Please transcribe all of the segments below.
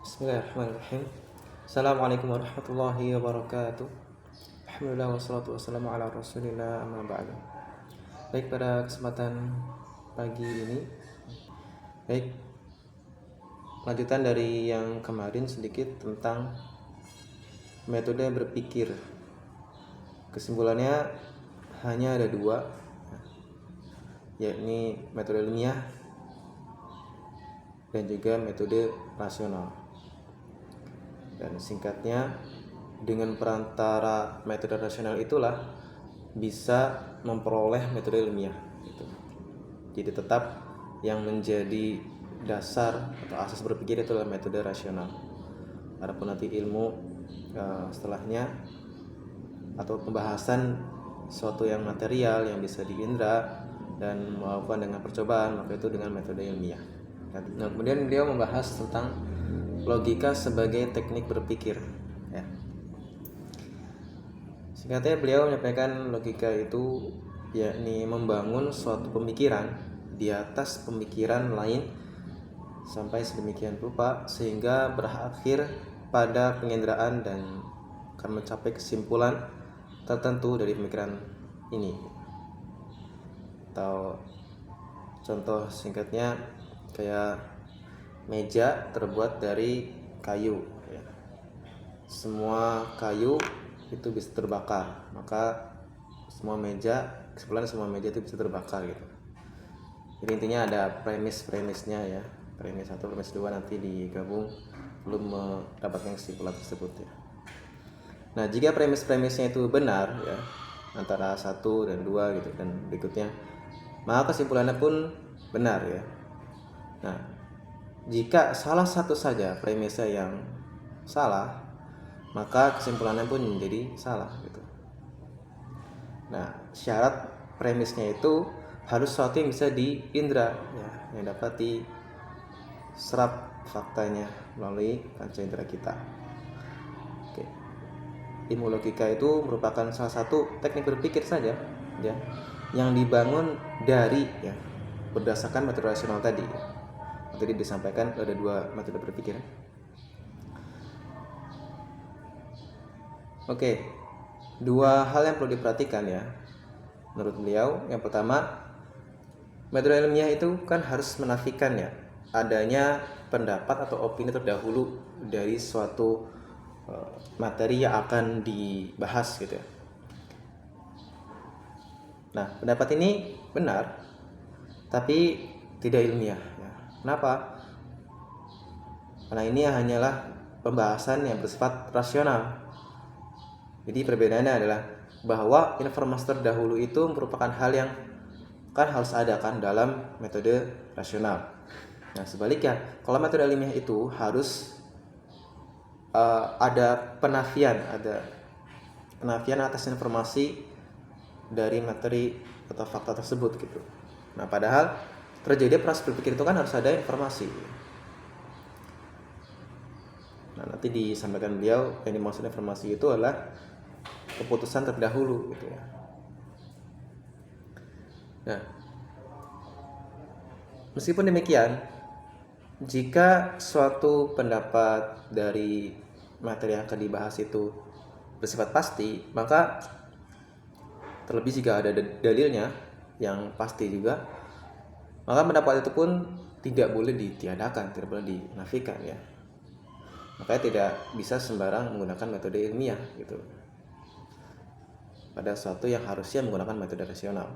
Bismillahirrahmanirrahim. Assalamualaikum warahmatullahi wabarakatuh. Alhamdulillah wassalatu wassalamu ala rasulillah amma ba'du. Baik, pada kesempatan pagi ini, baik, lanjutan dari yang kemarin sedikit tentang metode berpikir. Kesimpulannya hanya ada dua, yakni metode ilmiah dan juga metode rasional. Dan singkatnya, dengan perantara metode rasional itulah bisa memperoleh metode ilmiah gitu. Jadi tetap yang menjadi dasar atau asas berpikir itu adalah metode rasional. Adapun nanti ilmu setelahnya atau pembahasan suatu yang material yang bisa diindra dan melakukan dengan percobaan, maka itu dengan metode ilmiah. Nah, kemudian beliau membahas tentang logika sebagai teknik berpikir, ya. Singkatnya beliau menyampaikan logika itu yakni membangun suatu pemikiran di atas pemikiran lain sampai sedemikian rupa sehingga berakhir pada penginderaan dan akan mencapai kesimpulan tertentu dari pemikiran ini. Atau contoh singkatnya kayak meja terbuat dari kayu, ya. Semua kayu itu bisa terbakar, maka semua meja, kesimpulan semua meja itu bisa terbakar gitu. Jadi intinya ada premisnya, ya. Premis 1, premis 2 nanti digabung belum mendapatkan kesimpulan tersebut, ya. Nah, jika premisnya itu benar, ya, antara 1 dan 2 gitu dan berikutnya, maka kesimpulannya pun benar, ya. Nah, jika salah satu saja premisnya yang salah, maka kesimpulannya pun menjadi salah gitu. Nah, syarat premisnya itu harus sesuatu yang bisa diindra, ya, yang dapat diserap faktanya melalui panca indera kita. Oke. Ilmu logika itu merupakan salah satu teknik berpikir saja, ya, yang dibangun dari, ya, berdasarkan metode rasional tadi. Tadi disampaikan ada dua metode berpikir. Oke, dua hal yang perlu diperhatikan, ya, menurut beliau. Yang pertama, metode ilmiah itu kan harus menafikan, ya, adanya pendapat atau opini terdahulu dari suatu materi yang akan dibahas gitu, ya. Nah, pendapat ini benar tapi tidak ilmiah, ya. Kenapa? Karena ini hanyalah pembahasan yang bersifat rasional. Jadi perbedaannya adalah bahwa informasi terdahulu itu merupakan hal yang kan harus ada kan dalam metode rasional. Nah, sebaliknya, kalau metode ilmiah itu harus ada penafian atas informasi dari materi atau fakta tersebut gitu. Nah, padahal terjadi proses berpikir itu kan harus ada informasi. Nah, nanti disampaikan beliau yang dimaksud informasi itu adalah keputusan terdahulu gitu, ya. Nah, meskipun demikian, jika suatu pendapat dari materi yang akan dibahas itu bersifat pasti, maka terlebih jika ada dalilnya yang pasti juga, maka pendapat itu pun tidak boleh ditiadakan, tidak boleh dinafikan, ya. Makanya tidak bisa sembarang menggunakan metode ilmiah gitu pada sesuatu yang harusnya menggunakan metode rasional.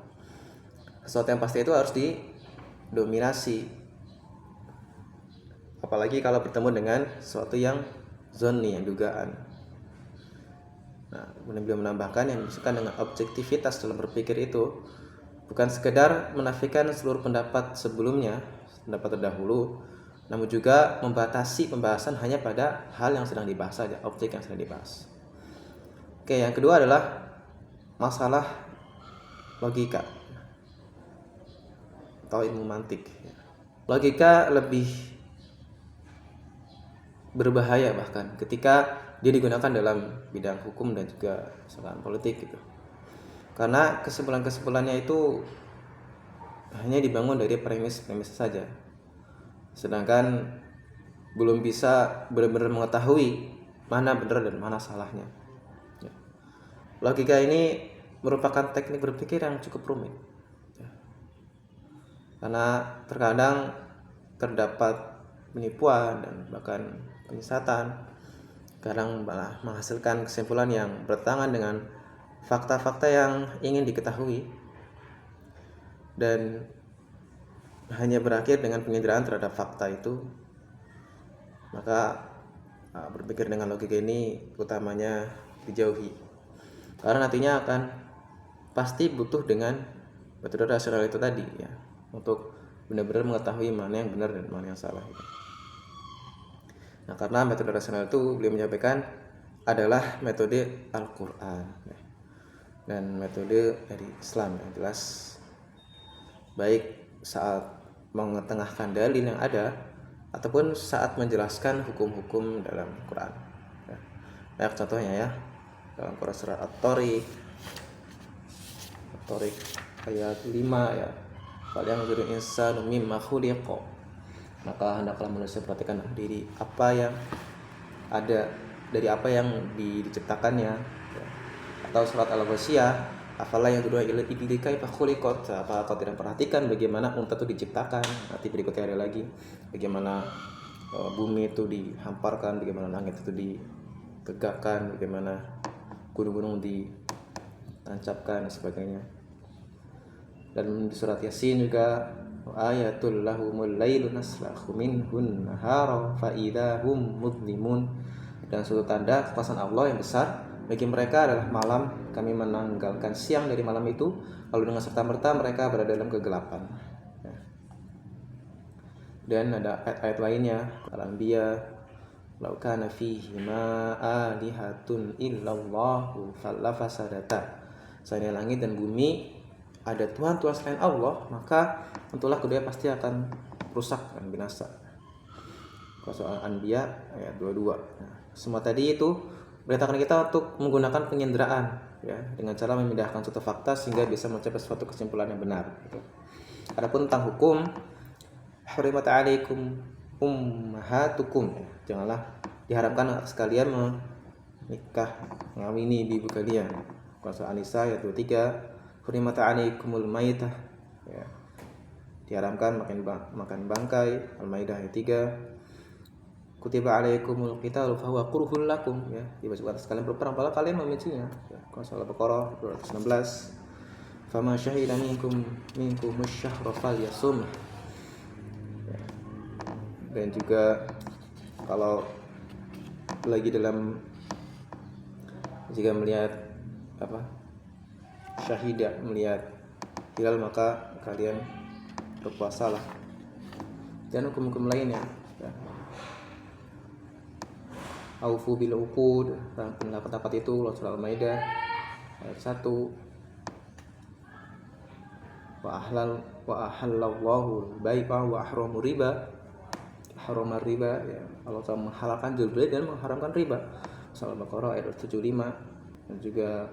Sesuatu yang pasti itu harus didominasi, apalagi kalau bertemu dengan sesuatu yang zonni, yang dugaan. Nah, kemudian beliau menambahkan yang dimaksudkan dengan objektivitas dalam berpikir itu bukan sekedar menafikan seluruh pendapat sebelumnya, pendapat terdahulu, namun juga membatasi pembahasan hanya pada hal yang sedang dibahas saja, objek yang sedang dibahas. Oke, yang kedua adalah masalah logika atau ilmu mantik. Logika lebih berbahaya bahkan ketika dia digunakan dalam bidang hukum dan juga misalkan politik gitu. Karena kesimpulan-kesimpulannya itu hanya dibangun dari premis saja. Sedangkan belum bisa benar-benar mengetahui mana benar dan mana salahnya. Ya. Logika ini merupakan teknik berpikir yang cukup rumit. Ya. Karena terkadang terdapat penipuan dan bahkan penyesatan, kadang malah menghasilkan kesimpulan yang bertentangan dengan fakta-fakta yang ingin diketahui dan hanya berakhir dengan penginderaan terhadap fakta itu. Maka berpikir dengan logika ini utamanya dijauhi, karena nantinya akan pasti butuh dengan metode rasional itu tadi ya, untuk benar-benar mengetahui mana yang benar dan mana yang salah. Nah, karena metode rasional itu beliau menyampaikan adalah metode Al-Quran dan metode dari Islam yang jelas, baik saat mengetengahkan dalil yang ada ataupun saat menjelaskan hukum-hukum dalam Quran. Ya. Banyak contohnya ya, dalam Quran surat At-Tariq ayat 5 ya. Kalian menjadi insanu mimma khuliqa. Maka hendaklah manusia perhatikan diri apa yang ada dari apa yang diciptakannya. Ya. Atau surat Al-Ghasyiyah, afala yang kedua ilika khuliqat. Apa kau tidak perhatikan bagaimana unta itu diciptakan? Nanti berikutnya ada lagi bagaimana bumi itu dihamparkan, bagaimana langit itu ditegakkan, bagaimana gunung-gunung ditancapkan dan sebagainya. Dan di surat Yasin juga ayatul lahumul lailu naslakhu minhun nahara fa idahum mudlimun. Dan suatu tanda kekuasaan Allah yang besar bagi mereka adalah malam, kami menanggalkan siang dari malam itu, lalu dengan serta-merta mereka berada dalam kegelapan. Ya. Dan ada ayat-ayat lainnya, Al-Anbiya, lau kana fihi ma alihatun illallahu fasadata. Selain langit dan bumi ada Tuhan-Tuhan selain Allah, maka tentulah kedua pasti akan rusak dan binasa. Soal Anbiya ayat 22. Nah, semua tadi itu beritakan kita untuk menggunakan penginderaan ya, dengan cara memindahkan suatu fakta sehingga bisa mencapai suatu kesimpulan yang benar gitu. Adapun tentang hukum, hurimat alaikum ummahatukum, ya, janganlah diharamkan sekalian menikah mengawini ibu kalian. Surah An-Nisa ayat 23, hurimat alaikumul maitah, ya, diharamkan makan bangkai. Al-Maidah ayat 3, kutiba alaikumul qitalu fahuwa kurhul lakum, ya, dibaca atas kalian berperang padahal kalian membencinya. Ya, Surah Al-Baqarah 216, fama syahida minkum asy-syahra falyasum. Ya. Dan juga kalau lagi dalam jika melihat syahidah melihat hilal maka kalian berpuasalah. Dan hukum-hukum lainnya ya. Aufu bil uqud, pendapat itu surah Al-Maidah ayat 1. Wa ahallallahu bai'a wa ahramu riba. Haramar riba, ya, Allah Ta'ala menghalalkan jual beli dan mengharamkan riba. Surah Al-Baqarah ayat 75. Dan juga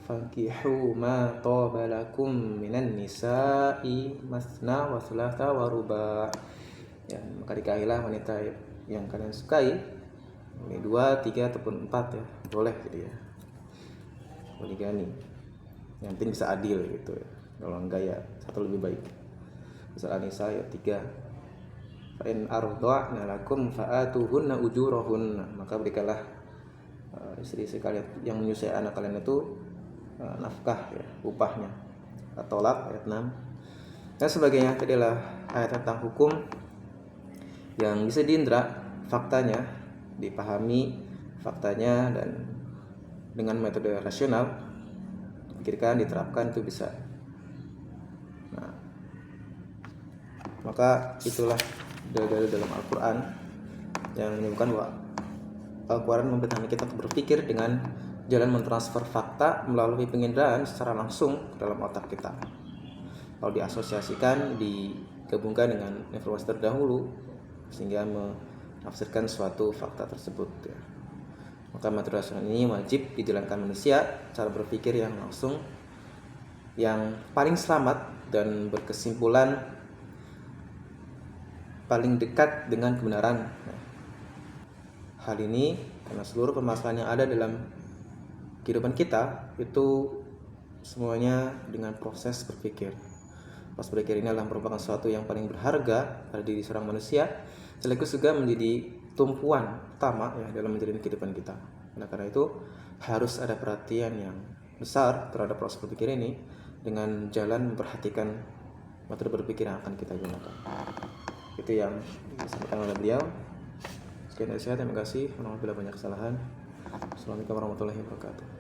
fankihu ma taba lakum minan nisa'i masna wa thulatha wa ruba'. Ya, maka nikahilah wanita yang kalian sukai. Ini 2, 3 ataupun 4 ya. Boleh jadi ya. Poligami. Yang penting bisa adil gitu ya. Kalau enggak ya satu lebih baik. Surah An-Nisa ayat 3. Fa in arda'na lakum fa'atuhunna ujurahunna, maka berikanlah istri-istri kalian yang menyusui anak kalian itu nafkah ya, upahnya. At-Tolak ayat 6 dan sebagainya. Tadi adalah ayat tentang hukum yang bisa diindra faktanya, dipahami faktanya, dan dengan metode rasional pikirkan, diterapkan itu bisa. Nah, maka itulah dalil dalam Al-Quran yang menyebutkan bahwa Al-Quran memberitahukan kita untuk berpikir dengan jalan mentransfer fakta melalui penginderaan secara langsung ke dalam otak kita. Kalau diasosiasikan, digabungkan dengan informasi terdahulu sehingga menafsirkan suatu fakta tersebut ya. Maka metode rasional ini wajib dijalankan manusia, cara berpikir yang langsung yang paling selamat dan berkesimpulan paling dekat dengan kebenaran. hal ini karena seluruh permasalahan yang ada dalam kehidupan kita itu semuanya dengan proses berpikir. Proses berpikir ini adalah merupakan sesuatu yang paling berharga pada diri seorang manusia, sekaligus juga menjadi tumpuan utama ya dalam menjalani kehidupan kita. Nah, karena itu harus ada perhatian yang besar terhadap proses berpikir ini dengan jalan memperhatikan metode berpikir yang akan kita gunakan. Itu yang disampaikan oleh beliau. Sekian dari saya, terima kasih. Mohon maaf bila banyak kesalahan. Assalamualaikum warahmatullahi wabarakatuh.